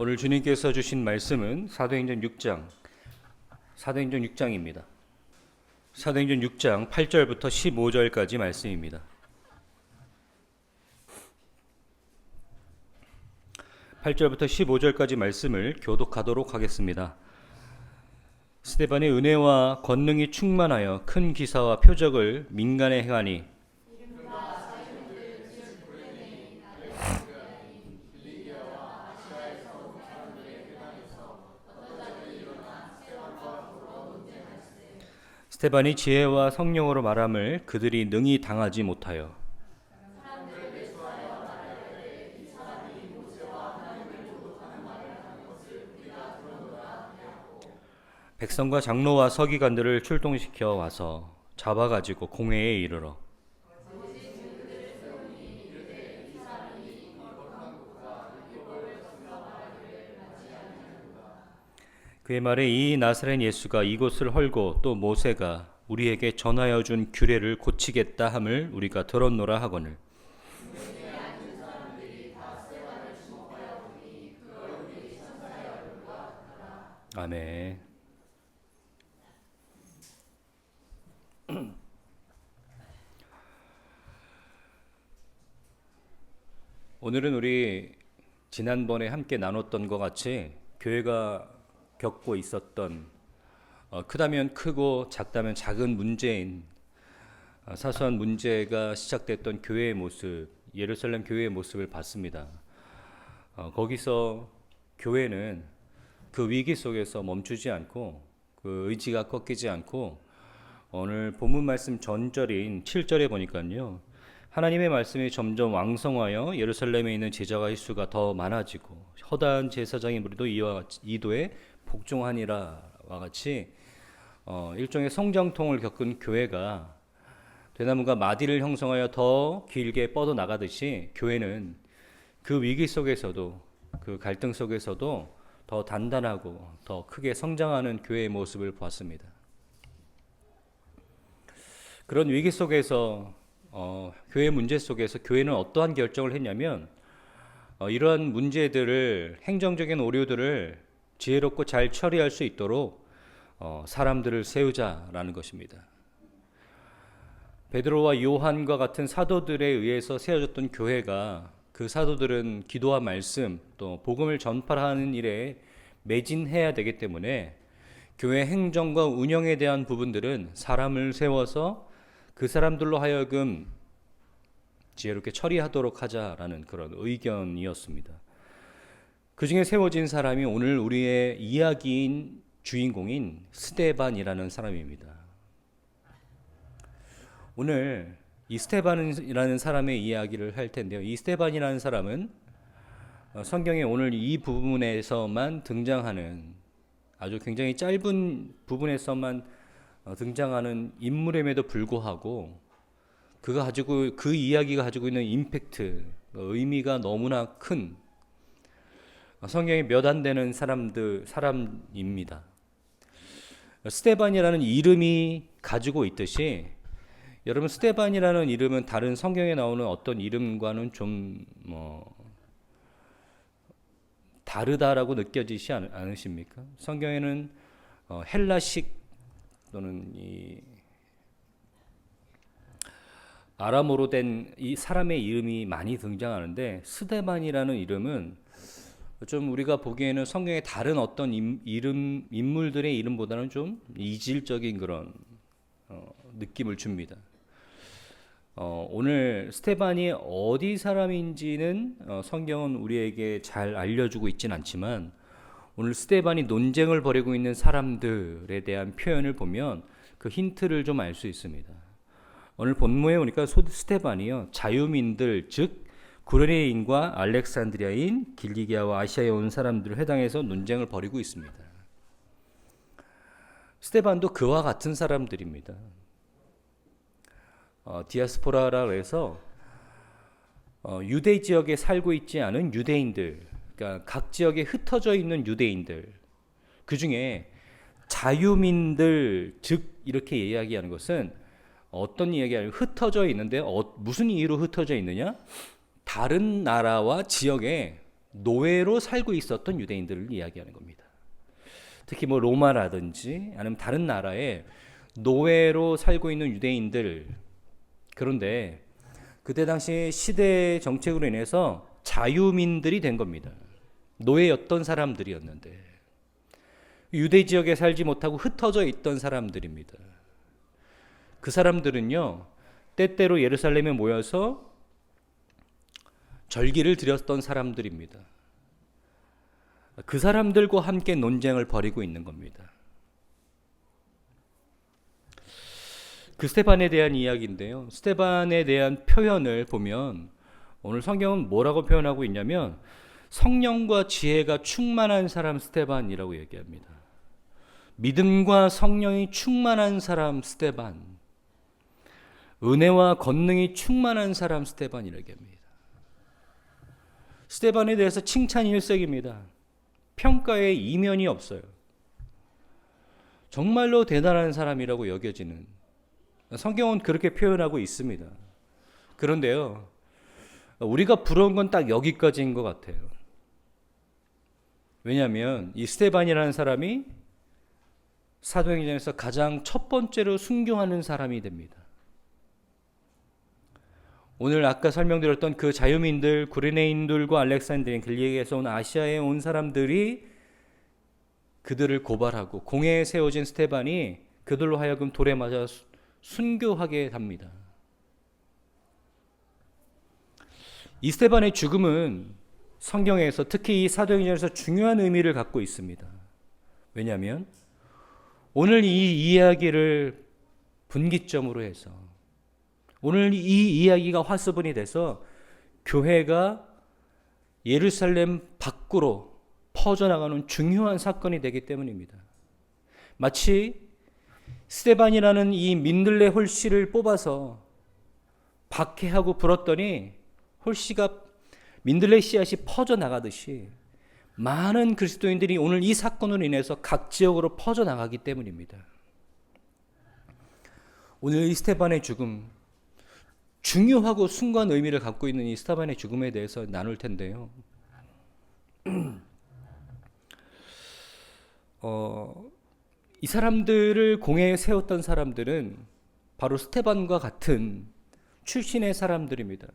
오늘 주님께서 주신 말씀은 사도행전 6장입니다. 사도행전 6장 8절부터 15절까지 말씀입니다. 8절부터 15절까지 말씀을 교독하도록 하겠습니다. 스데반의 은혜와 권능이 충만하여 큰 기사와 표적을 민간에 행하니 스데반이 지혜와 성령으로 말함을 그들이 능히 당하지 못하여 백성과 장로와 서기관들을 출동시켜 와서 잡아가지고 공회에 이르러 그의 말에 이 나사렛 예수가 이곳을 헐고 또 모세가 우리에게 전하여 준 규례를 고치겠다 함을 우리가 들었노라 하거늘 아멘. 오늘은 우리 지난번에 함께 나눴던 것 같이 교회가 겪고 있었던 크다면 크고 작다면 작은 문제인 사소한 문제가 시작됐던 교회의 모습, 예루살렘 교회의 모습을 봤습니다. 거기서 교회는 그 위기 속에서 멈추지 않고 그 의지가 꺾이지 않고 오늘 본문 말씀 전절인 7절에 보니까요. 하나님의 말씀이 점점 왕성하여 예루살렘에 있는 제자가의 수가 더 많아지고 허다한 제사장의 무리도 이도에 복종하니라와 같이 일종의 성장통을 겪은 교회가 대나무가 마디를 형성하여 더 길게 뻗어 나가듯이 교회는 그 위기 속에서도 그 갈등 속에서도 더 단단하고 더 크게 성장하는 교회의 모습을 보았습니다. 그런 위기 속에서 교회 문제 속에서 교회는 어떠한 결정을 했냐면 이러한 문제들을 행정적인 오류들을 지혜롭고 잘 처리할 수 있도록 사람들을 세우자라는 것입니다. 베드로와 요한과 같은 사도들에 의해서 세워졌던 교회가 그 사도들은 기도와 말씀 또 복음을 전파하는 일에 매진해야 되기 때문에 교회 행정과 운영에 대한 부분들은 사람을 세워서 그 사람들로 하여금 지혜롭게 처리하도록 하자라는 그런 의견이었습니다. 그 중에 세워진 사람이 오늘 우리의 이야기인 주인공인 스데반이라는 사람입니다. 오늘 이 스데반이라는 사람의 이야기를 할 텐데요. 이 스데반이라는 사람은 성경에 오늘 이 부분에서만 등장하는 아주 굉장히 짧은 부분에서만 등장하는 인물임에도 불구하고 그 이야기가 가지고 있는 임팩트, 의미가 너무나 큰 성경에 몇 안 되는 사람입니다. 스데반이라는 이름이 가지고 있듯이 여러분 스데반이라는 이름은 다른 성경에 나오는 어떤 이름과는 좀 다르다라고 느껴지지 않으십니까? 성경에는 헬라식 또는 이 아람어로 된 이 사람의 이름이 많이 등장하는데 스데반이라는 이름은 좀 우리가 보기에는 성경의 다른 어떤 인물들의 이름보다는 좀 이질적인 그런 느낌을 줍니다. 오늘 스데반이 어디 사람인지는 성경은 우리에게 잘 알려주고 있진 않지만 오늘 스데반이 논쟁을 벌이고 있는 사람들에 대한 표현을 보면 그 힌트를 좀 알 수 있습니다. 오늘 본문에 보니까 스데반이요 자유민들 즉 구레네인과 알렉산드리아인 길리기아와 아시아에 온 사람들을 해당해서 논쟁을 벌이고 있습니다. 스데반도 그와 같은 사람들입니다. 디아스포라라 해서 유대 지역에 살고 있지 않은 유대인들, 그러니까 각 지역에 흩어져 있는 유대인들, 그 중에 자유민들 즉 이렇게 이야기하는 것은 어떤 이야기가 흩어져 있는데 무슨 이유로 흩어져 있느냐? 다른 나라와 지역에 노예로 살고 있었던 유대인들을 이야기하는 겁니다. 특히 뭐 로마라든지 아니면 다른 나라에 노예로 살고 있는 유대인들, 그런데 그때 당시 시대 정책으로 인해서 자유민들이 된 겁니다. 노예였던 사람들이었는데 유대 지역에 살지 못하고 흩어져 있던 사람들입니다. 그 사람들은요, 때때로 예루살렘에 모여서 절기를 드렸던 사람들입니다. 그 사람들과 함께 논쟁을 벌이고 있는 겁니다. 그 스데반에 대한 이야기인데요. 스데반에 대한 표현을 보면 오늘 성경은 뭐라고 표현하고 있냐면 성령과 지혜가 충만한 사람 스데반이라고 얘기합니다. 믿음과 성령이 충만한 사람 스데반, 은혜와 권능이 충만한 사람 스데반이라고 얘기합니다. 스데반에 대해서 칭찬이 일색입니다. 평가에 이면이 없어요. 정말로 대단한 사람이라고 여겨지는, 성경은 그렇게 표현하고 있습니다. 그런데요, 우리가 부러운 건 딱 여기까지인 것 같아요. 왜냐하면 이 스데반이라는 사람이 사도행전에서 가장 첫 번째로 순교하는 사람이 됩니다. 오늘 아까 설명드렸던 그 자유민들, 구레네인들과 알렉산드리아, 길리에서 온 아시아에 온 사람들이 그들을 고발하고 공회에 세워진 스데반이 그들로 하여금 돌에 맞아 순교하게 합니다. 이 스데반의 죽음은 성경에서 특히 이 사도행전에서 중요한 의미를 갖고 있습니다. 왜냐하면 오늘 이 이야기를 분기점으로 해서 오늘 이 이야기가 화수분이 돼서 교회가 예루살렘 밖으로 퍼져나가는 중요한 사건이 되기 때문입니다. 마치 스데반이라는 이 민들레 홀씨를 뽑아서 박해하고 불었더니 홀씨가 민들레 씨앗이 퍼져나가듯이 많은 그리스도인들이 오늘 이 사건으로 인해서 각 지역으로 퍼져나가기 때문입니다. 오늘 이 스데반의 죽음, 중요하고 순간 의미를 갖고 있는 이 스데반의 죽음에 대해서 나눌 텐데요. 이 사람들을 공회에 세웠던 사람들은 바로 스데반과 같은 출신의 사람들입니다.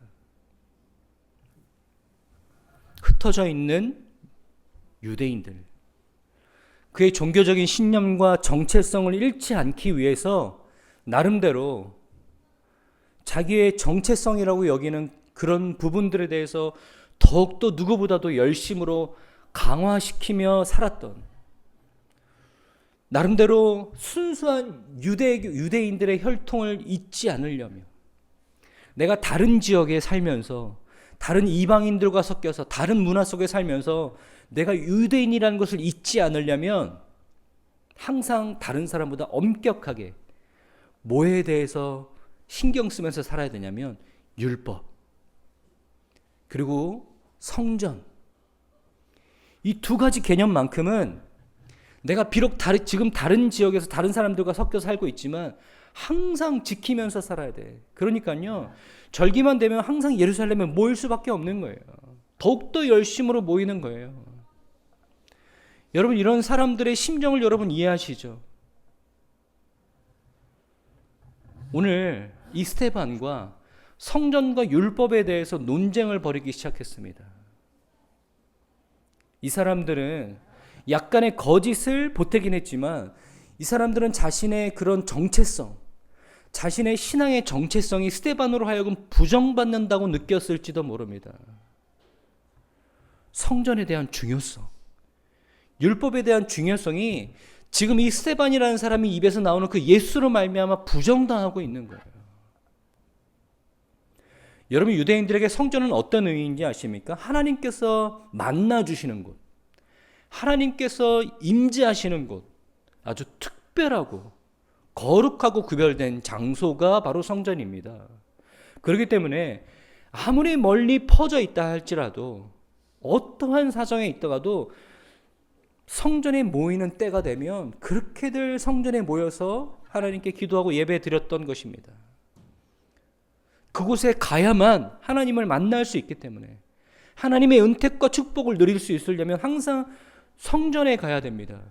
흩어져 있는 유대인들, 그의 종교적인 신념과 정체성을 잃지 않기 위해서 나름대로 자기의 정체성이라고 여기는 그런 부분들에 대해서 더욱더 누구보다도 열심으로 강화시키며 살았던, 나름대로 순수한 유대인들의 혈통을 잊지 않으려며 내가 다른 지역에 살면서 다른 이방인들과 섞여서 다른 문화 속에 살면서 내가 유대인이라는 것을 잊지 않으려면 항상 다른 사람보다 엄격하게 뭐에 대해서 신경 쓰면서 살아야 되냐면 율법 그리고 성전, 이 두 가지 개념만큼은 내가 비록 지금 다른 지역에서 다른 사람들과 섞여 살고 있지만 항상 지키면서 살아야 돼. 그러니까요, 절기만 되면 항상 예루살렘에 모일 수밖에 없는 거예요. 더욱더 열심으로 모이는 거예요. 여러분, 이런 사람들의 심정을 여러분 이해하시죠? 오늘 이 스데반과 성전과 율법에 대해서 논쟁을 벌이기 시작했습니다. 이 사람들은 약간의 거짓을 보태긴 했지만 이 사람들은 자신의 그런 정체성, 자신의 신앙의 정체성이 스데반으로 하여금 부정받는다고 느꼈을지도 모릅니다. 성전에 대한 중요성, 율법에 대한 중요성이 지금 이 스데반이라는 사람이 입에서 나오는 그 예수로 말미암아 부정당하고 있는 거예요. 여러분, 유대인들에게 성전은 어떤 의미인지 아십니까? 하나님께서 만나주시는 곳, 하나님께서 임재하시는 곳, 아주 특별하고 거룩하고 구별된 장소가 바로 성전입니다. 그렇기 때문에 아무리 멀리 퍼져 있다 할지라도, 어떠한 사정에 있다가도 성전에 모이는 때가 되면 그렇게들 성전에 모여서 하나님께 기도하고 예배 드렸던 것입니다. 그곳에 가야만 하나님을 만날 수 있기 때문에, 하나님의 은택과 축복을 누릴 수 있으려면 항상 성전에 가야 됩니다.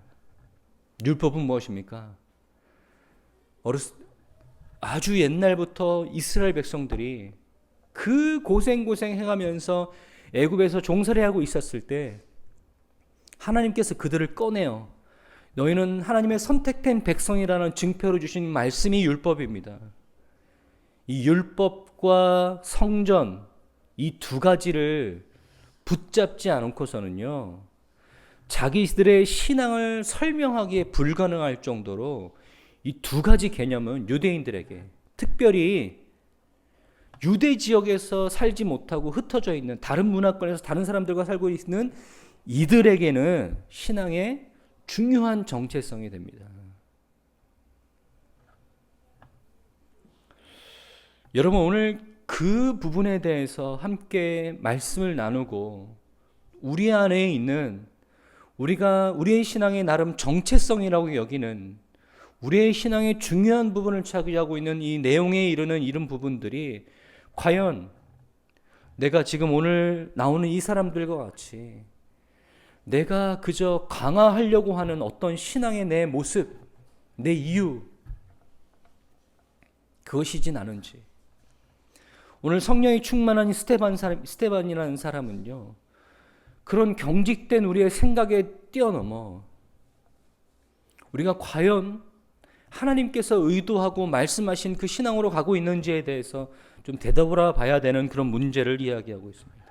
율법은 무엇입니까? 아주 옛날부터 이스라엘 백성들이 그 고생 해가면서 애굽에서 종살이하고 있었을 때 하나님께서 그들을 꺼내어 너희는 하나님의 선택된 백성이라는 증표로 주신 말씀이 율법입니다. 이 율법과 성전 이 두 가지를 붙잡지 않고서는요, 자기들의 신앙을 설명하기에 불가능할 정도로 이 두 가지 개념은 유대인들에게, 특별히 유대 지역에서 살지 못하고 흩어져 있는 다른 문화권에서 다른 사람들과 살고 있는 이들에게는 신앙의 중요한 정체성이 됩니다. 여러분, 오늘 그 부분에 대해서 함께 말씀을 나누고 우리 안에 있는 우리의 신앙의 나름 정체성이라고 여기는 우리의 신앙의 중요한 부분을 차지하고 있는 이 내용에 이르는 이런 부분들이 과연 내가 지금 오늘 나오는 이 사람들과 같이 내가 그저 강화하려고 하는 어떤 신앙의 내 모습, 내 이유, 그것이진 않은지. 오늘 성령이 충만한 스테반이라는 사람은요, 그런 경직된 우리의 생각에 뛰어넘어 우리가 과연 하나님께서 의도하고 말씀하신 그 신앙으로 가고 있는지에 대해서 좀 되돌아 봐야 되는 그런 문제를 이야기하고 있습니다.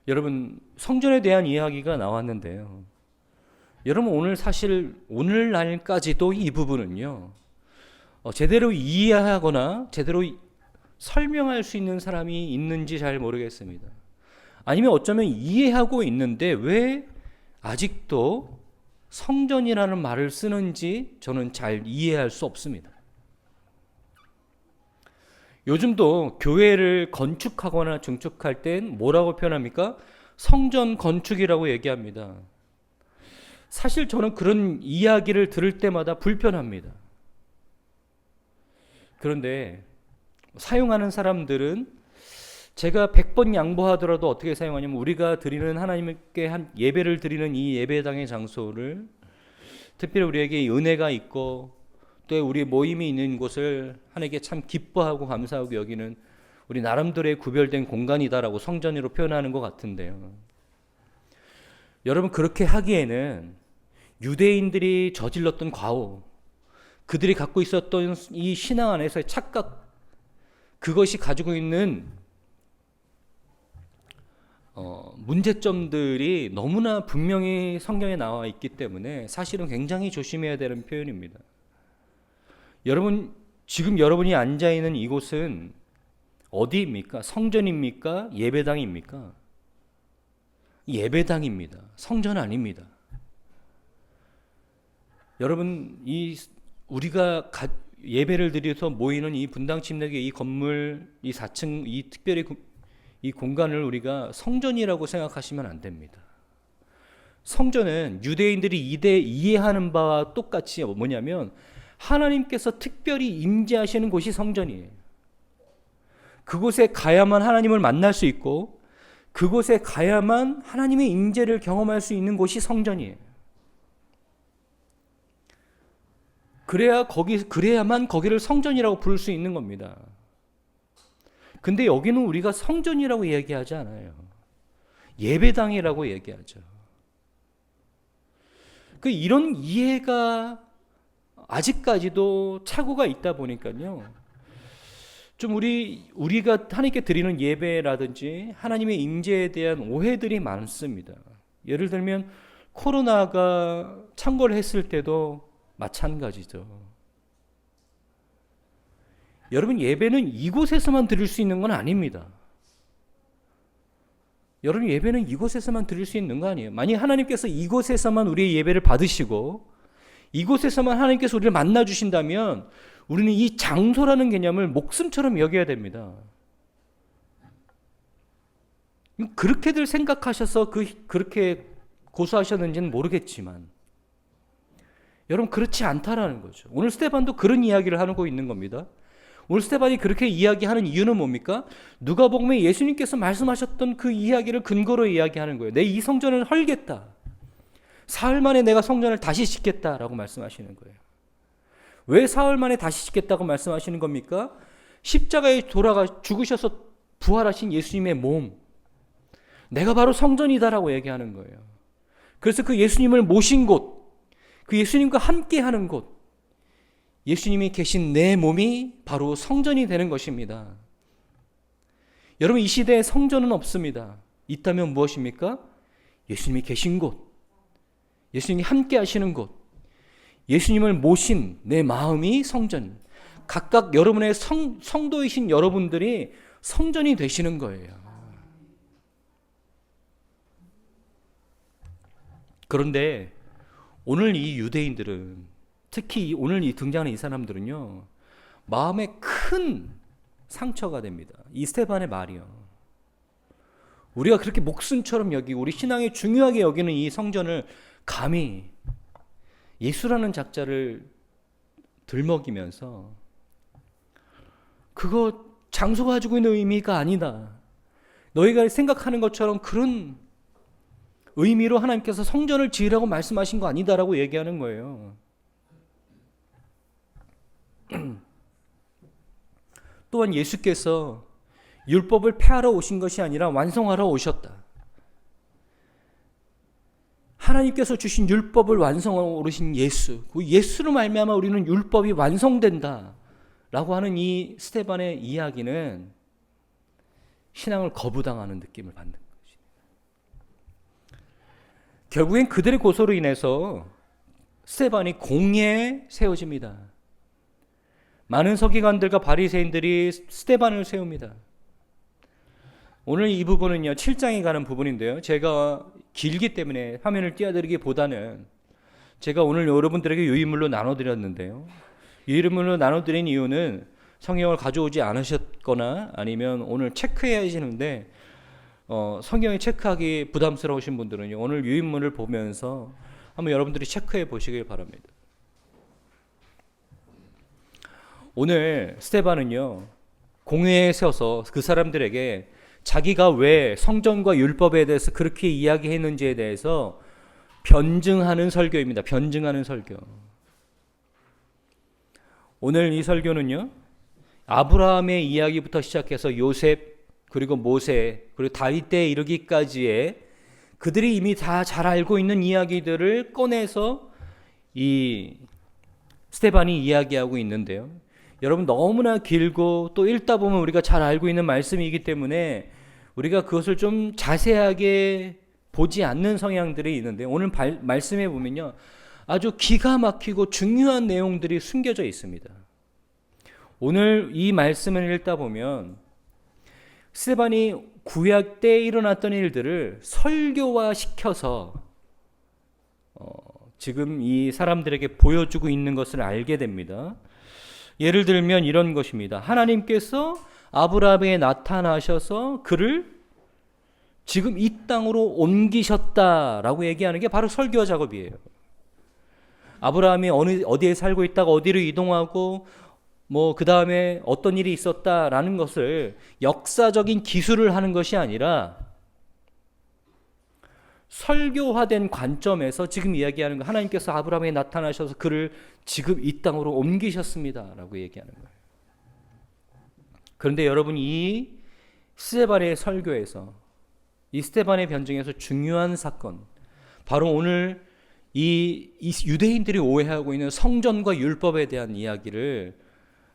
여러분, 성전에 대한 이야기가 나왔는데요. 여러분, 오늘날까지도 이 부분은요, 제대로 이해하거나 제대로 설명할 수 있는 사람이 있는지 잘 모르겠습니다. 아니면 어쩌면 이해하고 있는데 왜 아직도 성전이라는 말을 쓰는지 저는 잘 이해할 수 없습니다. 요즘도 교회를 건축하거나 증축할 땐 뭐라고 표현합니까? 성전 건축이라고 얘기합니다. 사실 저는 그런 이야기를 들을 때마다 불편합니다. 그런데 사용하는 사람들은 제가 100번 양보하더라도 어떻게 사용하냐면, 우리가 드리는 하나님께 한 예배를 드리는 이 예배당의 장소를 특별히 우리에게 은혜가 있고 또 우리 모임이 있는 곳을 하나님께 참 기뻐하고 감사하고 여기는 우리 나름대로의 구별된 공간이다라고 성전으로 표현하는 것 같은데요. 여러분, 그렇게 하기에는 유대인들이 저질렀던 과오, 그들이 갖고 있었던 이 신앙 안에서의 착각, 그것이 가지고 있는 문제점들이 너무나 분명히 성경에 나와 있기 때문에 사실은 굉장히 조심해야 되는 표현입니다. 여러분, 지금 여러분이 앉아 있는 이곳은 어디입니까? 성전입니까? 예배당입니까? 예배당입니다. 성전 아닙니다. 여러분, 우리가 예배를 드려서 모이는 이 분당 침례교회 이 건물, 이 4층, 특별히 이 공간을 우리가 성전이라고 생각하시면 안 됩니다. 성전은 유대인들이 이해하는 바와 똑같이 뭐냐면 하나님께서 특별히 임재하시는 곳이 성전이에요. 그곳에 가야만 하나님을 만날 수 있고 그곳에 가야만 하나님의 임재를 경험할 수 있는 곳이 성전이에요. 그래야만 거기를 성전이라고 부를 수 있는 겁니다. 근데 여기는 우리가 성전이라고 얘기하지 않아요. 예배당이라고 얘기하죠. 이런 이해가 아직까지도 착오가 있다 보니까요. 좀 우리가 하나님께 드리는 예배라든지 하나님의 임재에 대한 오해들이 많습니다. 예를 들면 코로나가 창궐 했을 때도 마찬가지죠. 여러분, 예배는 이곳에서만 드릴 수 있는 건 아닙니다. 여러분, 예배는 이곳에서만 드릴 수 있는 거 아니에요. 만약 하나님께서 이곳에서만 우리의 예배를 받으시고 이곳에서만 하나님께서 우리를 만나 주신다면 우리는 이 장소라는 개념을 목숨처럼 여겨야 됩니다. 그렇게들 생각하셔서 그렇게 고수하셨는지는 모르겠지만 여러분, 그렇지 않다라는 거죠. 오늘 스테반도 그런 이야기를 하고 있는 겁니다. 오늘 스데반이 그렇게 이야기하는 이유는 뭡니까? 누가복음에 예수님께서 말씀하셨던 그 이야기를 근거로 이야기하는 거예요. 내 이 성전을 헐겠다. 사흘 만에 내가 성전을 다시 짓겠다라고 말씀하시는 거예요. 왜 사흘 만에 다시 짓겠다고 말씀하시는 겁니까? 십자가에 돌아가 죽으셔서 부활하신 예수님의 몸, 내가 바로 성전이다라고 얘기하는 거예요. 그래서 그 예수님을 모신 곳, 그 예수님과 함께 하는 곳, 예수님이 계신 내 몸이 바로 성전이 되는 것입니다. 여러분, 이 시대에 성전은 없습니다. 있다면 무엇입니까? 예수님이 계신 곳, 예수님이 함께 하시는 곳, 예수님을 모신 내 마음이 성전. 각각 여러분의 성도이신 여러분들이 성전이 되시는 거예요. 그런데 오늘 이 유대인들은, 특히 오늘 이 등장하는 이 사람들은요, 마음에 큰 상처가 됩니다. 이 스데반의 말이요. 우리가 그렇게 목숨처럼 여기고 우리 신앙에 중요하게 여기는 이 성전을 감히 예수라는 작자를 들먹이면서 그거 장소가 가지고 있는 의미가 아니다. 너희가 생각하는 것처럼 그런 의미로 하나님께서 성전을 지으라고 말씀하신 거 아니다라고 얘기하는 거예요. 또한 예수께서 율법을 폐하러 오신 것이 아니라 완성하러 오셨다. 하나님께서 주신 율법을 완성하러 오신 예수, 그 예수로 말미암아 우리는 율법이 완성된다 라고 하는 이 스데반의 이야기는 신앙을 거부당하는 느낌을 받는 것입니다. 결국엔 그들의 고소로 인해서 스데반이 공회에 세워집니다. 많은 서기관들과 바리새인들이 스데반을 세웁니다. 오늘 이 부분은요, 7장에 가는 부분인데요, 제가 길기 때문에 화면을 띄워드리기보다는 제가 오늘 여러분들에게 유인물로 나눠드렸는데요, 유인물로 나눠드린 이유는 성경을 가져오지 않으셨거나 아니면 오늘 체크해야 하시는데 성경에 체크하기 부담스러우신 분들은요, 오늘 유인물을 보면서 한번 여러분들이 체크해 보시길 바랍니다. 오늘 스데반은요, 공회에 세워서 그 사람들에게 자기가 왜 성전과 율법에 대해서 그렇게 이야기했는지에 대해서 변증하는 설교입니다. 변증하는 설교. 오늘 이 설교는요, 아브라함의 이야기부터 시작해서 요셉, 그리고 모세, 그리고 다윗 때에 이르기까지의 그들이 이미 다 잘 알고 있는 이야기들을 꺼내서 이 스데반이 이야기하고 있는데요, 여러분, 너무나 길고 또 읽다 보면 우리가 잘 알고 있는 말씀이기 때문에 우리가 그것을 좀 자세하게 보지 않는 성향들이 있는데, 오늘 말씀에 보면요, 아주 기가 막히고 중요한 내용들이 숨겨져 있습니다. 오늘 이 말씀을 읽다 보면 스데반이 구약 때 일어났던 일들을 설교화시켜서 지금 이 사람들에게 보여주고 있는 것을 알게 됩니다. 예를 들면 이런 것입니다. 하나님께서 아브라함에게 나타나셔서 그를 지금 이 땅으로 옮기셨다라고 얘기하는 게 바로 설교 작업이에요. 아브라함이 어디에 살고 있다가 어디로 이동하고 그 다음에 어떤 일이 있었다라는 것을 역사적인 기술을 하는 것이 아니라 설교화된 관점에서 지금 이야기하는 거, 하나님께서 아브라함에게 나타나셔서 그를 지금 이 땅으로 옮기셨습니다 라고 얘기하는 거예요. 그런데 여러분, 이 스데반의 설교에서, 이 스데반의 변증에서 중요한 사건, 바로 오늘 이 유대인들이 오해하고 있는 성전과 율법에 대한 이야기를,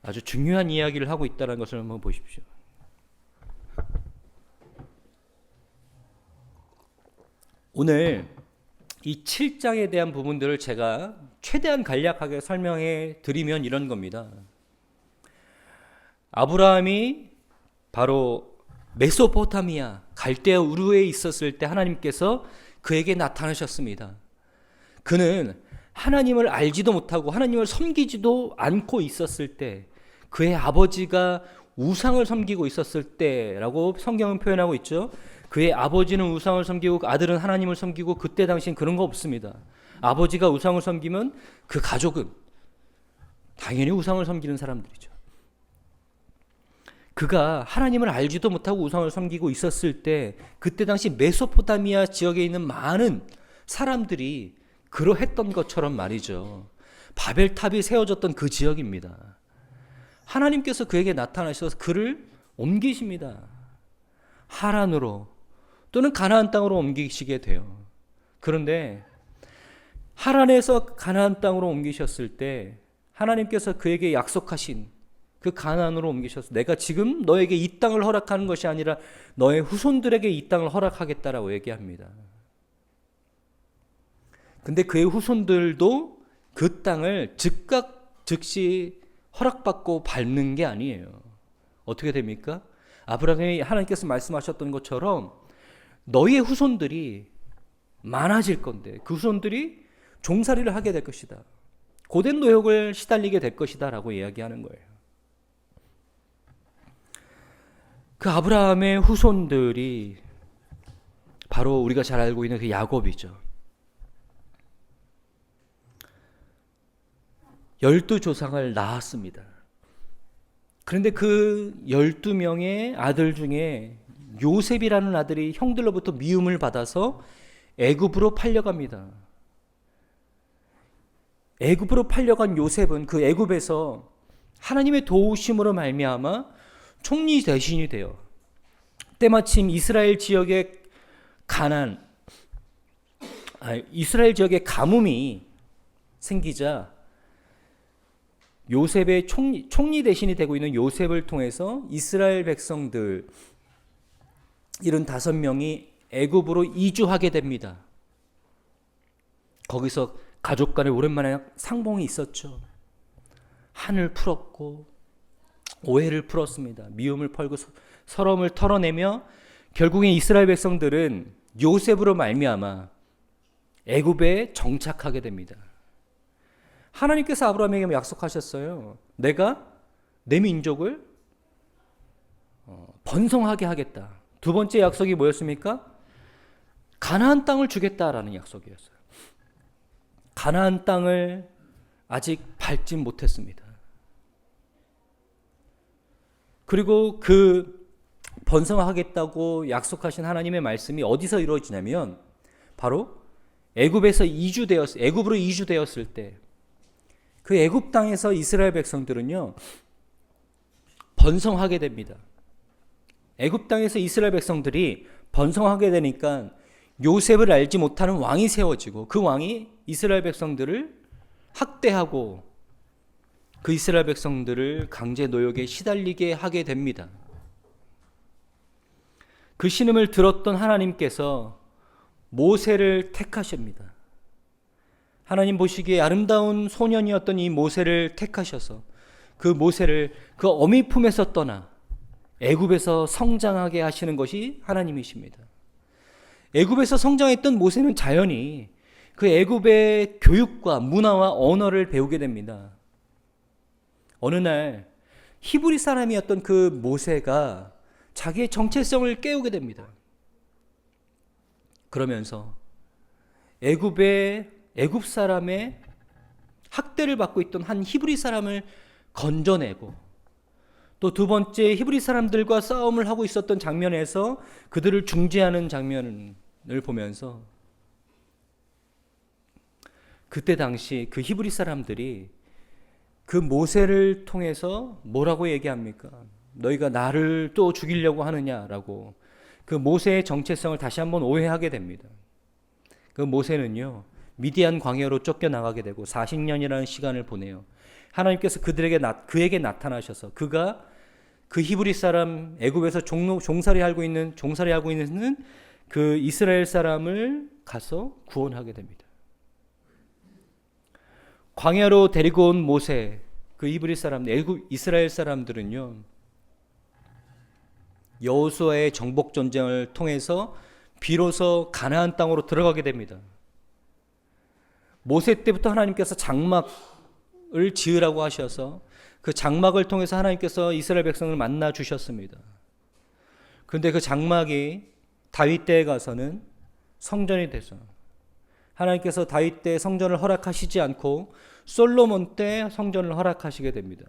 아주 중요한 이야기를 하고 있다는 것을 한번 보십시오. 오늘 이 7장에 대한 부분들을 제가 최대한 간략하게 설명해 드리면 이런 겁니다. 아브라함이 바로 메소포타미아 갈대아 우르에 있었을 때 하나님께서 그에게 나타나셨습니다. 그는 하나님을 알지도 못하고 하나님을 섬기지도 않고 있었을 때, 그의 아버지가 우상을 섬기고 있었을 때라고 성경은 표현하고 있죠. 그의 아버지는 우상을 섬기고 아들은 하나님을 섬기고, 그때 당시엔 그런 거 없습니다. 아버지가 우상을 섬기면 그 가족은 당연히 우상을 섬기는 사람들이죠. 그가 하나님을 알지도 못하고 우상을 섬기고 있었을 때 그때 당시 메소포타미아 지역에 있는 많은 사람들이 그러했던 것처럼 말이죠. 바벨탑이 세워졌던 그 지역입니다. 하나님께서 그에게 나타나셔서 그를 옮기십니다. 하란으로 또는 가나안 땅으로 옮기시게 돼요. 그런데 하란에서 가나안 땅으로 옮기셨을 때 하나님께서 그에게 약속하신 그 가나안으로 옮기셔서 내가 지금 너에게 이 땅을 허락하는 것이 아니라 너의 후손들에게 이 땅을 허락하겠다라고 얘기합니다. 근데 그의 후손들도 그 땅을 즉각 즉시 허락받고 밟는 게 아니에요. 어떻게 됩니까? 아브라함이 하나님께서 말씀하셨던 것처럼 너희의 후손들이 많아질 건데 그 후손들이 종살이를 하게 될 것이다. 고된 노역을 시달리게 될 것이다 라고 이야기하는 거예요. 그 아브라함의 후손들이 바로 우리가 잘 알고 있는 그 야곱이죠. 12조상을 낳았습니다. 그런데 그 12명의 아들 중에 요셉이라는 아들이 형들로부터 미움을 받아서 애굽으로 팔려갑니다. 애굽으로 팔려간 요셉은 그 애굽에서 하나님의 도우심으로 말미암아 총리 대신이 돼요. 때마침 이스라엘 지역의 이스라엘 지역에 가뭄이 생기자 요셉의 총리 대신이 되고 있는 요셉을 통해서 이스라엘 백성들 75명이 애굽으로 이주하게 됩니다. 거기서 가족 간에 오랜만에 상봉이 있었죠. 한을 풀었고 오해를 풀었습니다. 미움을 풀고 서러움을 털어내며 결국엔 이스라엘 백성들은 요셉으로 말미암아 애굽에 정착하게 됩니다. 하나님께서 아브라함에게 약속하셨어요. 내가 내 민족을 번성하게 하겠다. 두 번째 약속이 뭐였습니까? 가나안 땅을 주겠다라는 약속이었어요. 가나안 땅을 아직 밟지 못했습니다. 그리고 그 번성하겠다고 약속하신 하나님의 말씀이 어디서 이루어지냐면 바로 애굽으로 이주되었을 때 그 애굽 땅에서 이스라엘 백성들은요 번성하게 됩니다. 애굽 땅에서 이스라엘 백성들이 번성하게 되니까 요셉을 알지 못하는 왕이 세워지고 그 왕이 이스라엘 백성들을 학대하고 그 이스라엘 백성들을 강제 노역에 시달리게 하게 됩니다. 그 신음을 들었던 하나님께서 모세를 택하십니다. 하나님 보시기에 아름다운 소년이었던 이 모세를 택하셔서 그 모세를 그 어미 품에서 떠나 애굽에서 성장하게 하시는 것이 하나님이십니다. 애굽에서 성장했던 모세는 자연히 그 애굽의 교육과 문화와 언어를 배우게 됩니다. 어느 날 히브리 사람이었던 그 모세가 자기의 정체성을 깨우게 됩니다. 그러면서 애굽 사람의 학대를 받고 있던 한 히브리 사람을 건져내고 또 두 번째 히브리 사람들과 싸움을 하고 있었던 장면에서 그들을 중재하는 장면을 보면서 그때 당시 그 히브리 사람들이 그 모세를 통해서 뭐라고 얘기합니까? 너희가 나를 또 죽이려고 하느냐라고 그 모세의 정체성을 다시 한번 오해하게 됩니다. 그 모세는요 미디안 광야로 쫓겨나가게 되고 40년이라는 시간을 보내요. 하나님께서 그에게 나타나셔서 그가 그 히브리 사람 애굽에서 종살이 하고 있는 그 이스라엘 사람을 가서 구원하게 됩니다. 광야로 데리고 온 모세 그 히브리 사람 애굽 이스라엘 사람들은요 여호수아의 정복 전쟁을 통해서 비로소 가나안 땅으로 들어가게 됩니다. 모세 때부터 하나님께서 장막을 지으라고 하셔서 그 장막을 통해서 하나님께서 이스라엘 백성을 만나 주셨습니다. 그런데 그 장막이 다윗 때에 가서는 성전이 돼서 하나님께서 다윗 때 성전을 허락하시지 않고 솔로몬 때 성전을 허락하시게 됩니다.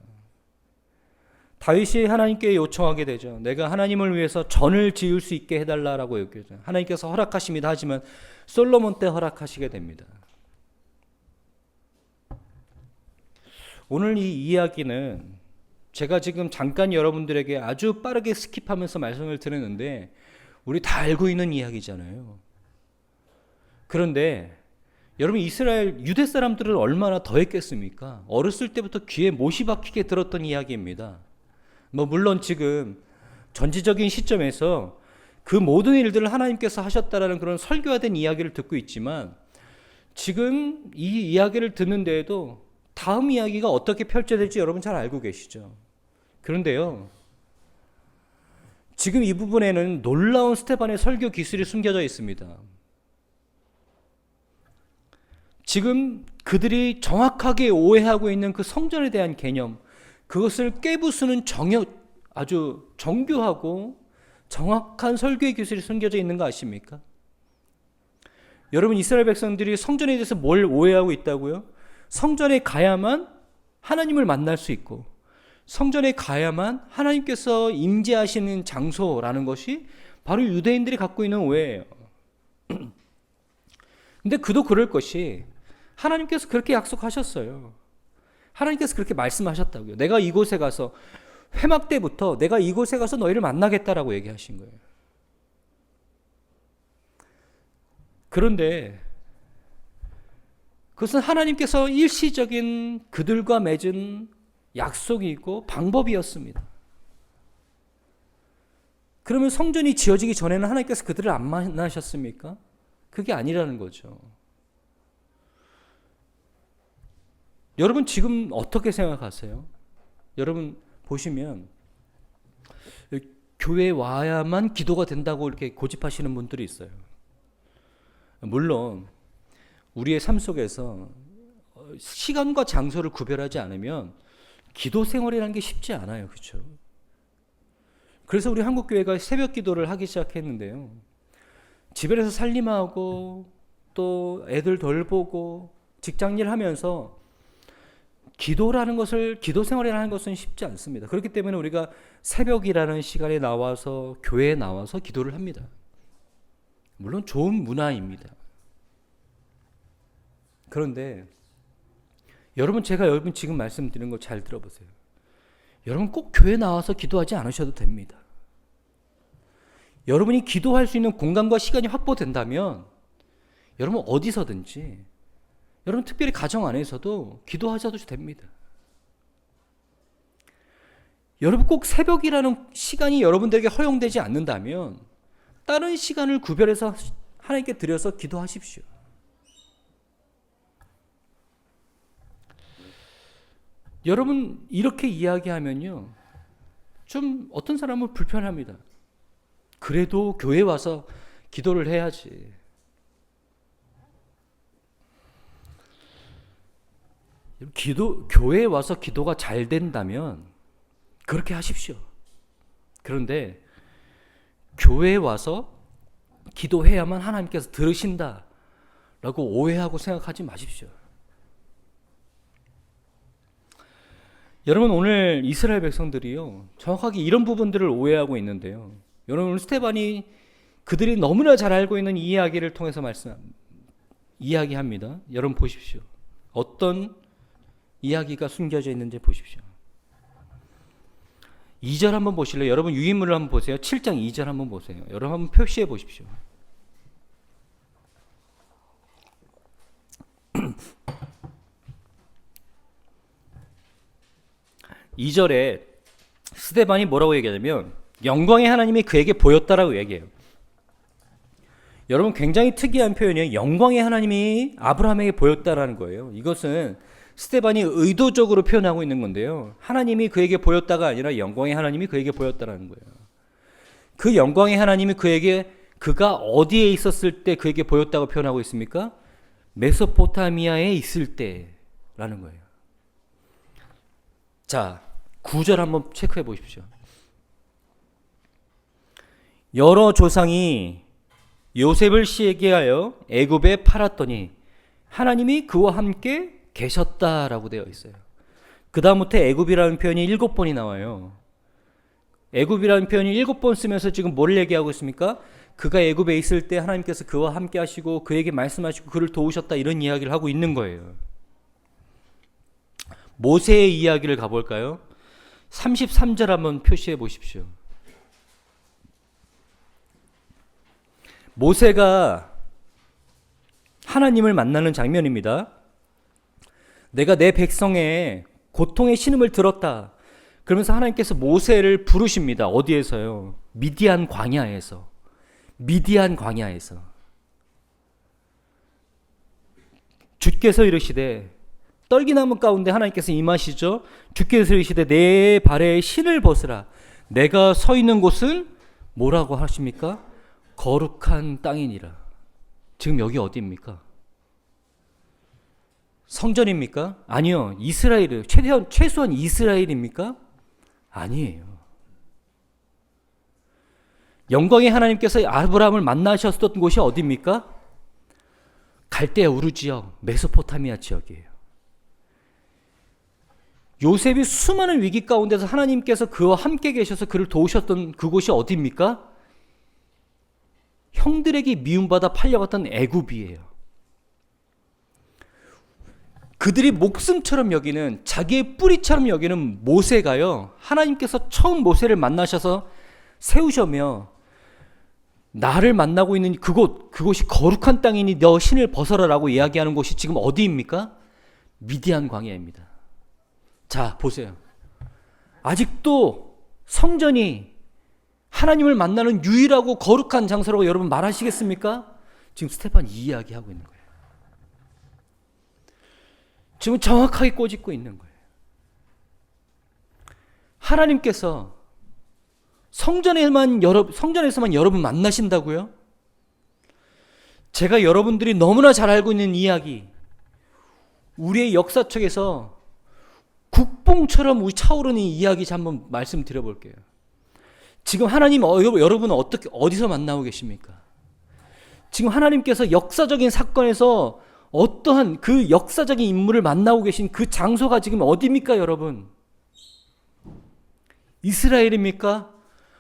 다윗이 하나님께 요청하게 되죠. 내가 하나님을 위해서 전을 지을 수 있게 해달라라고 얘기하죠. 하나님께서 허락하십니다. 하지만 솔로몬 때 허락하시게 됩니다. 오늘 이 이야기는 제가 지금 잠깐 여러분들에게 아주 빠르게 스킵하면서 말씀을 드렸는데 우리 다 알고 있는 이야기잖아요. 그런데 여러분 이스라엘 유대 사람들은 얼마나 더 했겠습니까? 어렸을 때부터 귀에 못이 박히게 들었던 이야기입니다. 물론 지금 전지적인 시점에서 그 모든 일들을 하나님께서 하셨다라는 그런 설교화된 이야기를 듣고 있지만 지금 이 이야기를 듣는 데에도 다음 이야기가 어떻게 펼쳐질지 여러분 잘 알고 계시죠. 그런데요, 지금 이 부분에는 놀라운 스테반의 설교 기술이 숨겨져 있습니다. 지금 그들이 정확하게 오해하고 있는 그 성전에 대한 개념, 그것을 깨부수는 아주 정교하고 정확한 설교의 기술이 숨겨져 있는 거 아십니까? 여러분, 이스라엘 백성들이 성전에 대해서 뭘 오해하고 있다고요? 성전에 가야만 하나님을 만날 수 있고 성전에 가야만 하나님께서 임재하시는 장소라는 것이 바로 유대인들이 갖고 있는 오해예요. 근데 그도 그럴 것이 하나님께서 그렇게 약속하셨어요. 하나님께서 그렇게 말씀하셨다고요. 내가 이곳에 가서 회막 때부터 내가 이곳에 가서 너희를 만나겠다라고 얘기하신 거예요. 그런데 그것은 하나님께서 일시적인 그들과 맺은 약속이 있고 방법이었습니다. 그러면 성전이 지어지기 전에는 하나님께서 그들을 안 만나셨습니까? 그게 아니라는 거죠. 여러분 지금 어떻게 생각하세요? 여러분 보시면 교회에 와야만 기도가 된다고 이렇게 고집하시는 분들이 있어요. 물론 우리의 삶 속에서 시간과 장소를 구별하지 않으면 기도 생활이라는 게 쉽지 않아요. 그렇죠? 그래서 우리 한국교회가 새벽 기도를 하기 시작했는데요. 집에서 살림하고 또 애들 돌보고 직장일 하면서 기도라는 것을, 기도 생활이라는 것은 쉽지 않습니다. 그렇기 때문에 우리가 새벽이라는 시간에 나와서 교회에 나와서 기도를 합니다. 물론 좋은 문화입니다. 그런데 제가 여러분 지금 말씀드리는 거 잘 들어보세요. 여러분 꼭 교회 나와서 기도하지 않으셔도 됩니다. 여러분이 기도할 수 있는 공간과 시간이 확보된다면 여러분 어디서든지, 여러분 특별히 가정 안에서도 기도하셔도 됩니다. 여러분 꼭 새벽이라는 시간이 여러분들에게 허용되지 않는다면 다른 시간을 구별해서 하나님께 드려서 기도하십시오. 여러분 이렇게 이야기하면요, 좀 어떤 사람은 불편합니다. 그래도 교회 와서 기도를 해야지. 교회에 와서 기도가 잘 된다면 그렇게 하십시오. 그런데 교회에 와서 기도해야만 하나님께서 들으신다라고 오해하고 생각하지 마십시오. 여러분 오늘 이스라엘 백성들이요, 정확하게 이런 부분들을 오해하고 있는데요. 여러분 오늘 스테반이 그들이 너무나 잘 알고 있는 이 이야기를 통해서 이야기합니다. 여러분 보십시오. 어떤 이야기가 숨겨져 있는지 보십시오. 2절 한번 보실래요? 여러분 유인물을 한번 보세요. 7장 2절 한번 보세요. 여러분 한번 표시해 보십시오. 이 절에 스데반이 뭐라고 얘기하냐면 영광의 하나님이 그에게 보였다라고 얘기해요. 여러분 굉장히 특이한 표현이에요. 영광의 하나님이 아브라함에게 보였다라는 거예요. 이것은 스데반이 의도적으로 표현하고 있는 건데요. 하나님이 그에게 보였다가 아니라 영광의 하나님이 그에게 보였다라는 거예요. 그 영광의 하나님이 그가 어디에 있었을 때 그에게 보였다고 표현하고 있습니까? 메소포타미아에 있을 때라는 거예요. 자, 9절 한번 체크해 보십시오. 여러 조상이 요셉을 시기하여 애굽에 팔았더니 하나님이 그와 함께 계셨다라고 되어 있어요. 그 다음부터 애굽이라는 표현이 7번이 나와요. 애굽이라는 표현이 7번 쓰면서 지금 뭘 얘기하고 있습니까? 그가 애굽에 있을 때 하나님께서 그와 함께 하시고 그에게 말씀하시고 그를 도우셨다, 이런 이야기를 하고 있는 거예요. 모세의 이야기를 가볼까요? 33절 한번 표시해 보십시오. 모세가 하나님을 만나는 장면입니다. 내가 내 백성의 고통의 신음을 들었다. 그러면서 하나님께서 모세를 부르십니다. 어디에서요? 미디안 광야에서. 미디안 광야에서. 주께서 이르시되, 떨기나무 가운데 하나님께서 임하시죠. 주께서 이르시되 내 발에 신을 벗으라. 내가 서 있는 곳은 뭐라고 하십니까? 거룩한 땅이니라. 지금 여기 어디입니까? 성전입니까? 아니요. 이스라엘, 최소한 이스라엘입니까? 아니에요. 영광의 하나님께서 아브라함을 만나셨던 곳이 어디입니까? 갈대아 우르 지역, 메소포타미아 지역이에요. 요셉이 수많은 위기 가운데서 하나님께서 그와 함께 계셔서 그를 도우셨던 그곳이 어디입니까? 형들에게 미움받아 팔려갔던 애굽이에요. 그들이 목숨처럼 여기는, 자기의 뿌리처럼 여기는 모세가요, 하나님께서 처음 모세를 만나셔서 세우셔며 나를 만나고 있는 그곳이 거룩한 땅이니 너 신을 벗어라라고 이야기하는 곳이 지금 어디입니까? 미디안 광야입니다. 자, 보세요. 아직도 성전이 하나님을 만나는 유일하고 거룩한 장소라고 여러분 말하시겠습니까? 지금 스테판이 이 이야기하고 있는 거예요. 지금 정확하게 꼬집고 있는 거예요. 하나님께서 성전에서만 여러분 만나신다고요? 제가 여러분들이 너무나 잘 알고 있는 이야기, 우리의 역사책에서 국뽕처럼 차오르는 이야기 한번 말씀드려 볼게요. 지금 하나님 여러분은 어디서 만나고 계십니까? 지금 하나님께서 역사적인 사건에서 어떠한 그 역사적인 인물을 만나고 계신 그 장소가 지금 어디입니까, 여러분? 이스라엘입니까?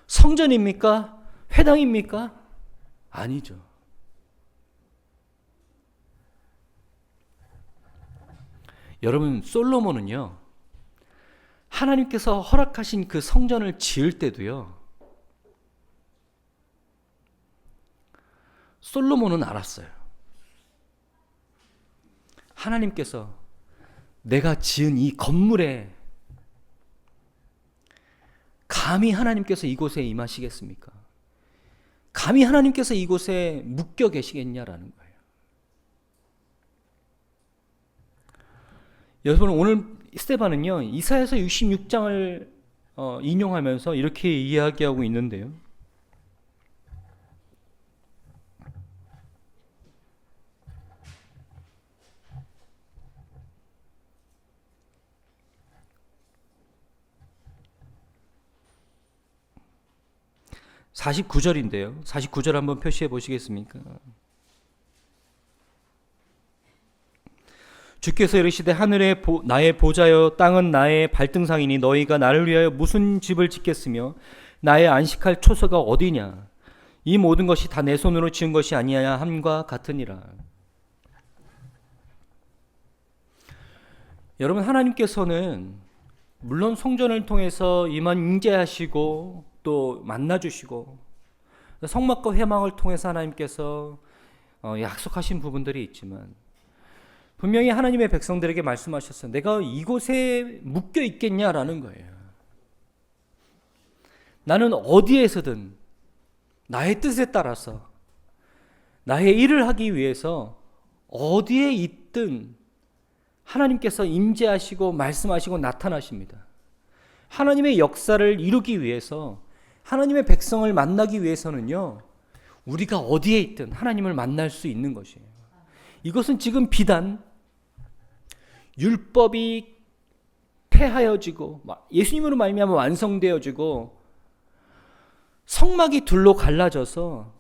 성전입니까? 회당입니까? 아니죠. 여러분, 솔로몬은요, 하나님께서 허락하신 그 성전을 지을 때도요, 솔로몬은 알았어요. 하나님께서 내가 지은 이 건물에 감히 하나님께서 이곳에 임하시겠습니까? 감히 하나님께서 이곳에 묶여 계시겠냐라는 거예요. 여러분, 오늘 스데반은요, 이사야서 66장을 인용하면서 이렇게 이야기하고 있는데요. (49절인데요) 49절 한번 표시해 보시겠습니까? 주께서 이르시되 하늘에 나의 보좌여 땅은 나의 발등상이니 너희가 나를 위하여 무슨 집을 짓겠으며 나의 안식할 초소가 어디냐? 이 모든 것이 다 내 손으로 지은 것이 아니냐 함과 같으니라. 여러분, 하나님께서는 물론 성전을 통해서 임재하시고 또 만나주시고 성막과 회막을 통해서 하나님께서 약속하신 부분들이 있지만, 분명히 하나님의 백성들에게 말씀하셨어요. 내가 이곳에 묶여 있겠냐라는 거예요. 나는 어디에서든 나의 뜻에 따라서 나의 일을 하기 위해서 어디에 있든 하나님께서 임재하시고 말씀하시고 나타나십니다. 하나님의 역사를 이루기 위해서, 하나님의 백성을 만나기 위해서는요, 우리가 어디에 있든 하나님을 만날 수 있는 것이에요. 이것은 지금 비단 율법이 폐하여지고 예수님으로 말미암아 완성되어지고 성막이 둘로 갈라져서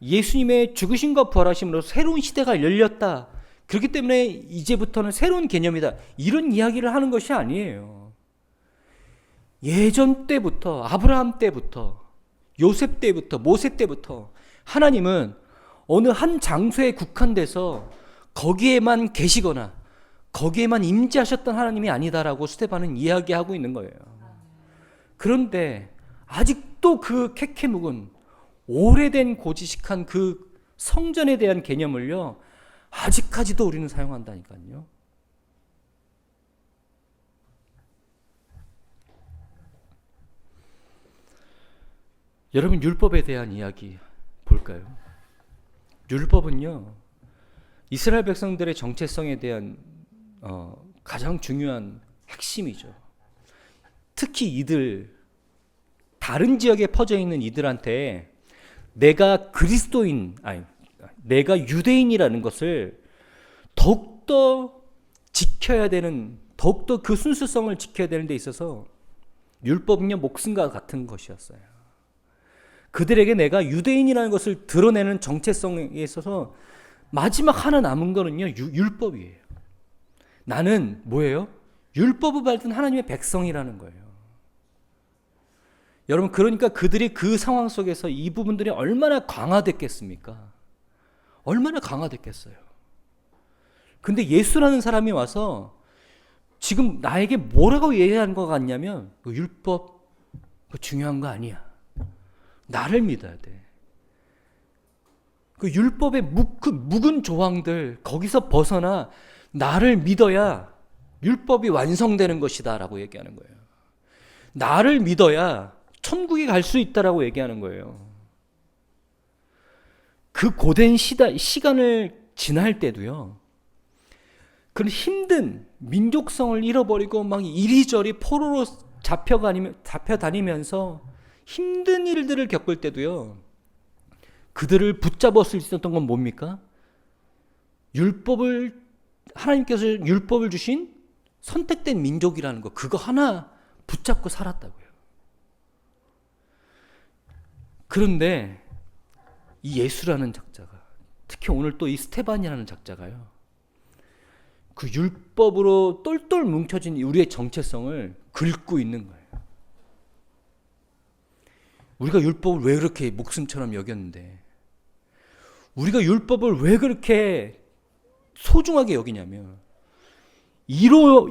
예수님의 죽으심과 부활하심으로 새로운 시대가 열렸다, 그렇기 때문에 이제부터는 새로운 개념이다, 이런 이야기를 하는 것이 아니에요. 예전 때부터, 아브라함 때부터, 요셉 때부터, 모세 때부터 하나님은 어느 한 장소에 국한돼서 거기에만 계시거나 거기에만 임재하셨던 하나님이 아니다라고 스데반은 이야기하고 있는 거예요. 그런데 아직도 그 케케묵은 오래된 고지식한 그 성전에 대한 개념을요, 아직까지도 우리는 사용한다니까요. 여러분, 율법에 대한 이야기 볼까요? 율법은요, 이스라엘 백성들의 정체성에 대한 가장 중요한 핵심이죠. 특히 이들, 다른 지역에 퍼져 있는 이들한테 내가 그리스도인, 아니, 내가 유대인이라는 것을 더욱더 지켜야 되는, 더욱더 그 순수성을 지켜야 되는 데 있어서 율법은요, 목숨과 같은 것이었어요. 그들에게 내가 유대인이라는 것을 드러내는 정체성에 있어서 마지막 하나 남은 거는요, 율법이에요. 나는 뭐예요? 율법을 받은 하나님의 백성이라는 거예요. 여러분, 그러니까 그들이 그 상황 속에서 이 부분들이 얼마나 강화됐겠습니까? 얼마나 강화됐겠어요. 근데 예수라는 사람이 와서 지금 나에게 뭐라고 얘기하는 것 같냐면, 그 율법 그거 중요한 거 아니야. 나를 믿어야 돼. 그 율법의 묵은 조항들, 거기서 벗어나 나를 믿어야 율법이 완성되는 것이다 라고 얘기하는 거예요. 나를 믿어야 천국에 갈 수 있다라고 얘기하는 거예요. 그 고된 시간을 지날 때도요, 그런 힘든 민족성을 잃어버리고 막 이리저리 포로로 잡혀다니면서 힘든 일들을 겪을 때도요, 그들을 붙잡을 수 있었던 건 뭡니까? 하나님께서 율법을 주신 선택된 민족이라는 거, 그거 하나 붙잡고 살았다고요. 그런데 이 예수라는 작자가, 특히 오늘 또 이 스테반이라는 작자가요, 그 율법으로 똘똘 뭉쳐진 우리의 정체성을 긁고 있는 거예요. 우리가 율법을 왜 그렇게 목숨처럼 여겼는데, 우리가 율법을 왜 그렇게 소중하게 여기냐면, 이로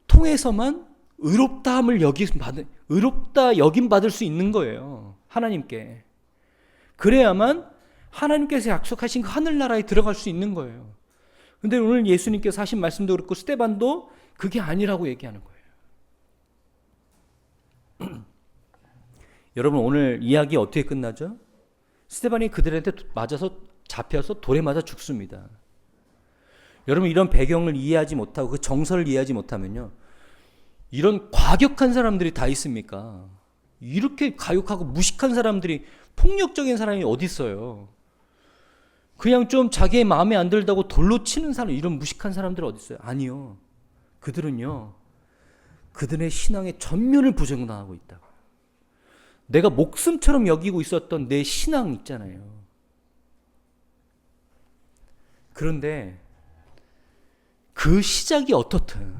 통해서만 의롭다 여김 받을 수 있는 거예요. 하나님께. 그래야만 하나님께서 약속하신 그 하늘나라에 들어갈 수 있는 거예요. 근데 오늘 예수님께서 하신 말씀도 그렇고 스데반도 그게 아니라고 얘기하는 거예요. 여러분, 오늘 이야기 어떻게 끝나죠? 스데반이 그들한테 잡혀서 돌에 맞아 죽습니다. 여러분, 이런 배경을 이해하지 못하고 그 정서를 이해하지 못하면요, 이런 과격한 사람들이 다 있습니까? 이렇게 가혹하고 무식한 사람들이, 폭력적인 사람이 어디 있어요? 그냥 좀 자기의 마음에 안 들다고 돌로 치는 사람, 이런 무식한 사람들 어디 있어요? 아니요. 그들은요, 그들의 신앙의 전면을 부정당하고 있다. 내가 목숨처럼 여기고 있었던 내 신앙 있잖아요. 그런데 그 시작이 어떻든,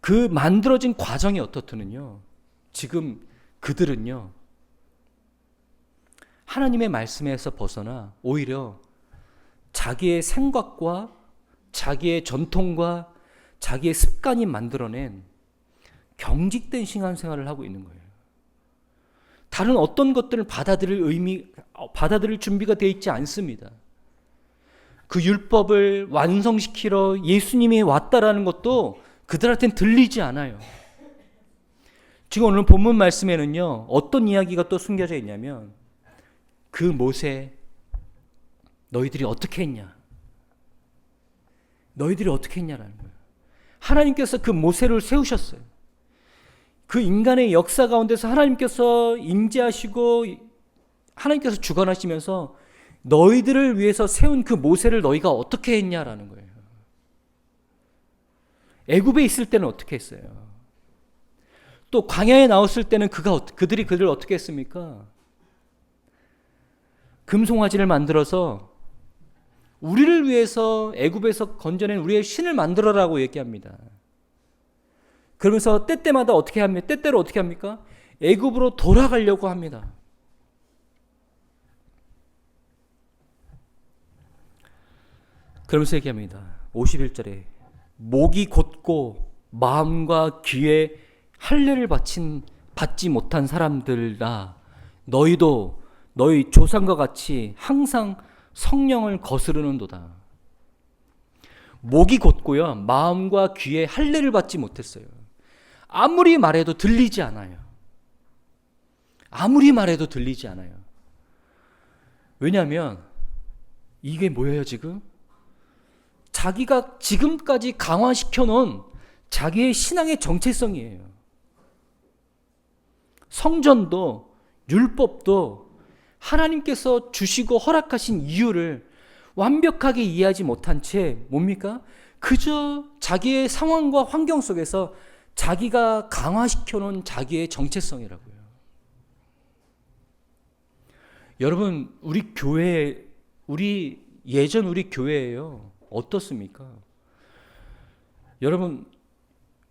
그 만들어진 과정이 어떻든요, 지금 그들은요, 하나님의 말씀에서 벗어나 오히려 자기의 생각과 자기의 전통과 자기의 습관이 만들어낸 경직된 신앙생활을 하고 있는 거예요. 다른 어떤 것들을 받아들일 준비가 되어 있지 않습니다. 그 율법을 완성시키러 예수님이 왔다라는 것도 그들한테는 들리지 않아요. 지금 오늘 본문 말씀에는요, 어떤 이야기가 또 숨겨져 있냐면, 그 모세 너희들이 어떻게 했냐? 너희들이 어떻게 했냐라는 거예요. 하나님께서 그 모세를 세우셨어요. 그 인간의 역사 가운데서 하나님께서 임재하시고 하나님께서 주관하시면서 너희들을 위해서 세운 그 모세를 너희가 어떻게 했냐라는 거예요. 애굽에 있을 때는 어떻게 했어요? 또 광야에 나왔을 때는 그들이 그들을 어떻게 했습니까? 금송아지를 만들어서 우리를 위해서 애굽에서 건져낸 우리의 신을 만들어라고 얘기합니다. 그러면서 때때마다 어떻게 합니까? 때때로 어떻게 합니까? 애굽으로 돌아가려고 합니다. 그러면서 얘기합니다. 51절에 목이 곧고 마음과 귀에 할례를 받지 못한 사람들아, 너희도 너희 조상과 같이 항상 성령을 거스르는도다. 목이 곧고요, 마음과 귀에 할례를 받지 못했어요. 아무리 말해도 들리지 않아요. 아무리 말해도 들리지 않아요. 왜냐하면 이게 뭐예요 지금? 자기가 지금까지 강화시켜 놓은 자기의 신앙의 정체성이에요. 성전도 율법도 하나님께서 주시고 허락하신 이유를 완벽하게 이해하지 못한 채 뭡니까? 그저 자기의 상황과 환경 속에서 자기가 강화시켜 놓은 자기의 정체성이라고요. 여러분, 우리 교회, 예전 우리 교회예요. 어떻습니까? 여러분,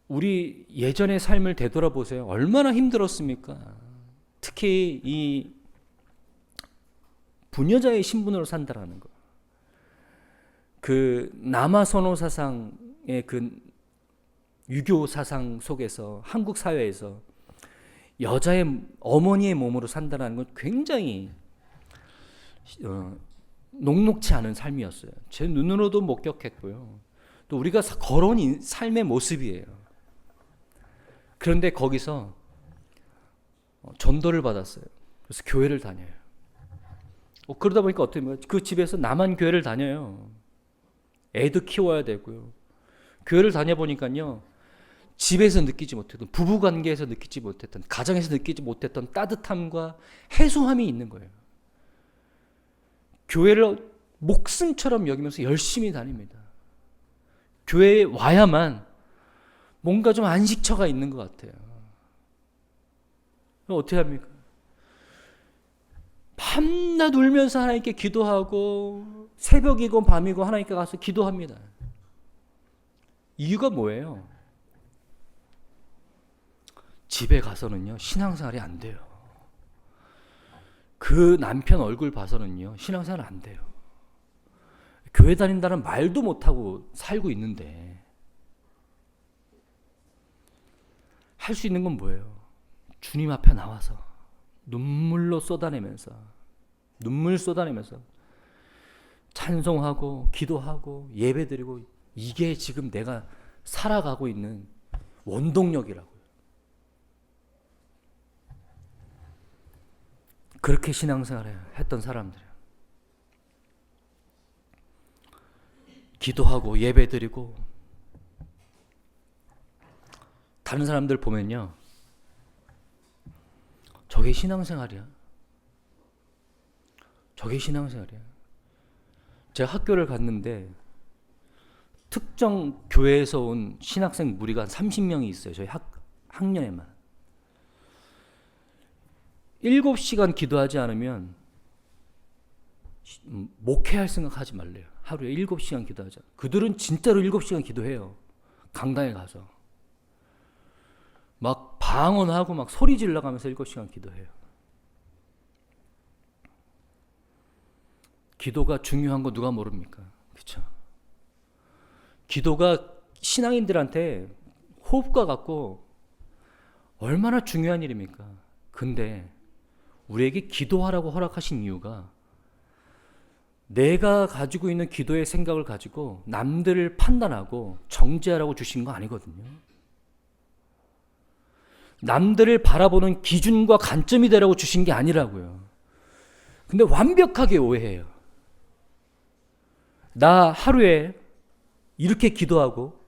우리 예전의 삶을 되돌아보세요. 얼마나 힘들었습니까? 특히 이 부녀자의 신분으로 산다라는 거. 그 남아선호 사상의 그 유교 사상 속에서 한국 사회에서 여자의 어머니의 몸으로 산다는 건 굉장히 녹록치 않은 삶이었어요. 제 눈으로도 목격했고요. 또 우리가 걸어온 삶의 모습이에요. 그런데 거기서 전도를 받았어요. 그래서 교회를 다녀요. 그러다 보니까 어떻게 보면 그 집에서 나만 교회를 다녀요. 애도 키워야 되고요. 교회를 다녀보니까요, 집에서 느끼지 못했던, 부부관계에서 느끼지 못했던, 가정에서 느끼지 못했던 따뜻함과 해소함이 있는 거예요. 교회를 목숨처럼 여기면서 열심히 다닙니다. 교회에 와야만 뭔가 좀 안식처가 있는 것 같아요. 그럼 어떻게 합니까? 밤낮 울면서 하나님께 기도하고 새벽이고 밤이고 하나님께 가서 기도합니다. 이유가 뭐예요? 집에 가서는요, 신앙생활이 안 돼요. 그 남편 얼굴 봐서는요, 신앙생활 안 돼요. 교회 다닌다는 말도 못하고 살고 있는데 할 수 있는 건 뭐예요? 주님 앞에 나와서 눈물 쏟아내면서 찬송하고 기도하고 예배드리고, 이게 지금 내가 살아가고 있는 원동력이라고요. 그렇게 신앙생활을 했던 사람들이에요. 기도하고 예배드리고. 다른 사람들 보면요, 저게 신앙생활이야. 저게 신앙생활이야. 제가 학교를 갔는데 특정 교회에서 온 신학생 무리가 한 30명이 있어요. 저희 학년에만. 7시간 기도하지 않으면 목회할 생각하지 말래요. 하루에 7시간 기도하자. 그들은 진짜로 7시간 기도해요. 강당에 가서. 막 방언하고 막 소리 질러가면서 7시간 기도해요. 기도가 중요한 거 누가 모릅니까? 그렇죠? 기도가 신앙인들한테 호흡과 같고 얼마나 중요한 일입니까? 근데 우리에게 기도하라고 허락하신 이유가 내가 가지고 있는 기도의 생각을 가지고 남들을 판단하고 정죄하라고 주신 거 아니거든요. 남들을 바라보는 기준과 관점이 되라고 주신 게 아니라고요. 근데 완벽하게 오해해요. 나 하루에 이렇게 기도하고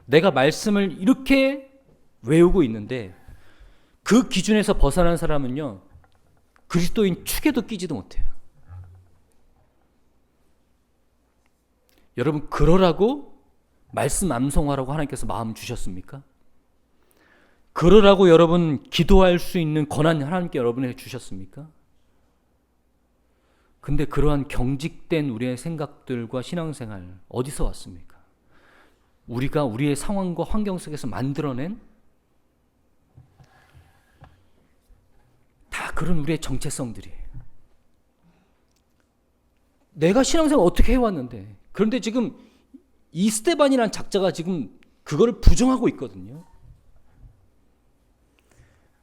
내가 말씀을 이렇게 외우고 있는데 그 기준에서 벗어난 사람은요, 그리스도인 축에도 끼지도 못해요. 여러분, 그러라고 말씀 암송하라고 하나님께서 마음 주셨습니까? 그러라고 여러분 기도할 수 있는 권한 하나님께 여러분에게 주셨습니까? 근데 그러한 경직된 우리의 생각들과 신앙생활 어디서 왔습니까? 우리가 우리의 상황과 환경 속에서 만들어낸 다 그런 우리의 정체성들이에요. 내가 신앙생활 어떻게 해왔는데, 그런데 지금 이 스데반이라는 작자가 지금 그거를 부정하고 있거든요.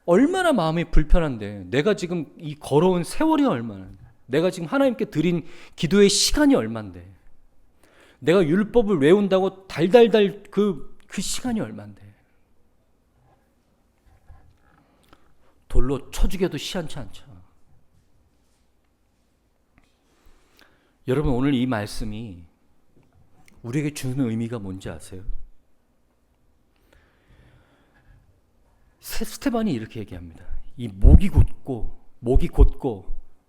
얼마나 마음이 불편한데, 내가 지금 이 걸어온 세월이 얼마나, 내가 지금 하나님께 드린 기도의 시간이 얼만데, 내가 율법을 외운다고 달달달 그 시간이 얼만데, 돌로 쳐 죽여도 시원치 않죠. 여러분, 오늘 이 말씀이 우리에게 주는 의미가 뭔지 아세요? 스데반이 이렇게 얘기합니다. 이 목이 곧고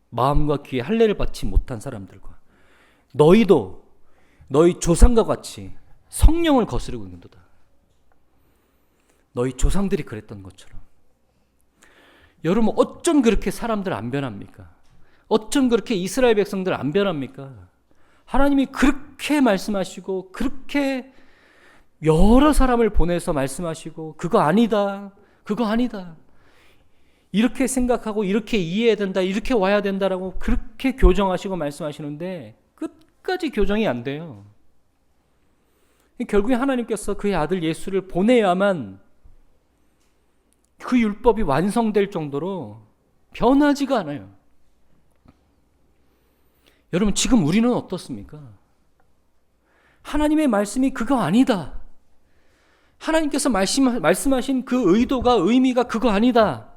마음과 귀에 할례를 받지 못한 사람들과 너희도 너희 조상과 같이 성령을 거스르고 있는도다. 너희 조상들이 그랬던 것처럼. 여러분, 어쩜 그렇게 사람들 안 변합니까? 어쩜 그렇게 이스라엘 백성들 안 변합니까? 하나님이 그렇게 말씀하시고 그렇게 여러 사람을 보내서 말씀하시고 그거 아니다. 이렇게 생각하고 이렇게 이해해야 된다. 이렇게 와야 된다라고 그렇게 교정하시고 말씀하시는데 끝까지 교정이 안 돼요. 결국에 하나님께서 그의 아들 예수를 보내야만 그 율법이 완성될 정도로 변하지가 않아요. 여러분, 지금 우리는 어떻습니까? 하나님의 말씀이 그거 아니다. 하나님께서 말씀하신 그 의도가, 의미가 그거 아니다.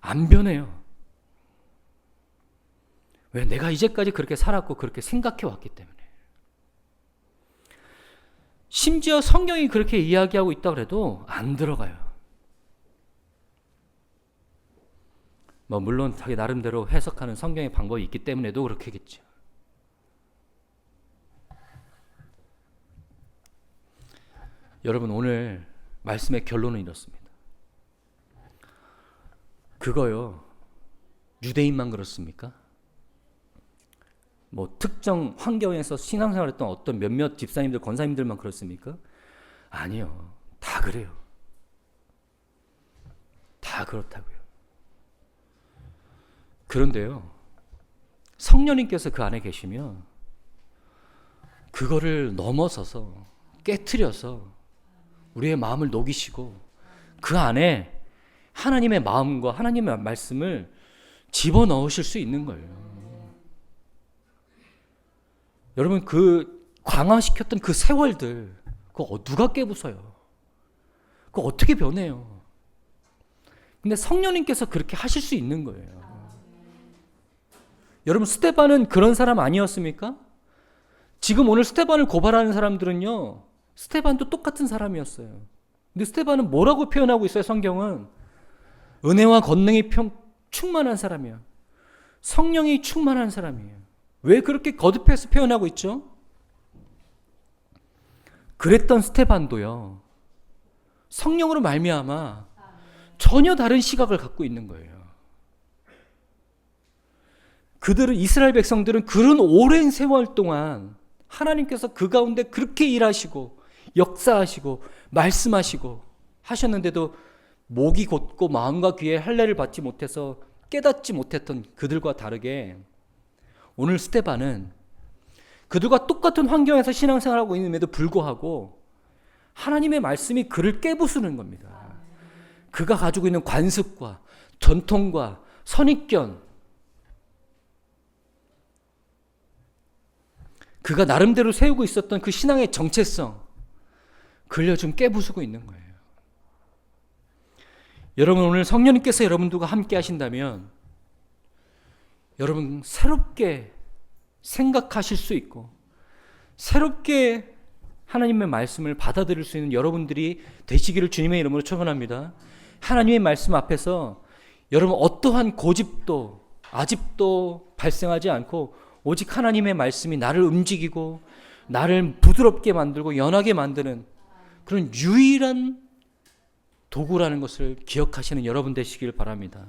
안 변해요. 왜? 내가 이제까지 그렇게 살았고 그렇게 생각해 왔기 때문에. 심지어 성경이 그렇게 이야기하고 있다고 해도 안 들어가요. 물론 자기 나름대로 해석하는 성경의 방법이 있기 때문에도 그렇겠죠. 여러분, 오늘 말씀의 결론은 이렇습니다. 그거요, 유대인만 그렇습니까? 특정 환경에서 신앙생활을 했던 어떤 몇몇 집사님들, 권사님들만 그렇습니까? 아니요, 다 그래요. 다 그렇다고요. 그런데요, 성령님께서 그 안에 계시면 그거를 넘어서서 깨트려서 우리의 마음을 녹이시고 그 안에 하나님의 마음과 하나님의 말씀을 집어넣으실 수 있는 거예요. 여러분, 그 광화시켰던 그 세월들, 그거 누가 깨부숴요? 그거 어떻게 변해요? 근데 성령님께서 그렇게 하실 수 있는 거예요. 여러분, 스데반은 그런 사람 아니었습니까? 지금 오늘 스데반을 고발하는 사람들은요, 스데반도 똑같은 사람이었어요. 근데 스데반은 뭐라고 표현하고 있어요? 성경은 은혜와 권능이 충만한 사람이야. 성령이 충만한 사람이에요. 왜 그렇게 거듭해서 표현하고 있죠? 그랬던 스데반도요, 성령으로 말미암아 전혀 다른 시각을 갖고 있는 거예요. 그들은, 이스라엘 백성들은 그런 오랜 세월 동안 하나님께서 그 가운데 그렇게 일하시고 역사하시고 말씀하시고 하셨는데도 목이 곧고 마음과 귀에 할례를 받지 못해서 깨닫지 못했던 그들과 다르게 오늘 스데반은 그들과 똑같은 환경에서 신앙생활하고 있음에도 불구하고 하나님의 말씀이 그를 깨부수는 겁니다. 그가 가지고 있는 관습과 전통과 선입견, 그가 나름대로 세우고 있었던 그 신앙의 정체성, 그걸 좀 깨부수고 있는 거예요. 여러분, 오늘 성령님께서 여러분들과 함께 하신다면 여러분 새롭게 생각하실 수 있고 새롭게 하나님의 말씀을 받아들일 수 있는 여러분들이 되시기를 주님의 이름으로 축원합니다. 하나님의 말씀 앞에서 여러분 어떠한 고집도 아집도 발생하지 않고 오직 하나님의 말씀이 나를 움직이고 나를 부드럽게 만들고 연하게 만드는 그런 유일한 도구라는 것을 기억하시는 여러분 되시길 바랍니다.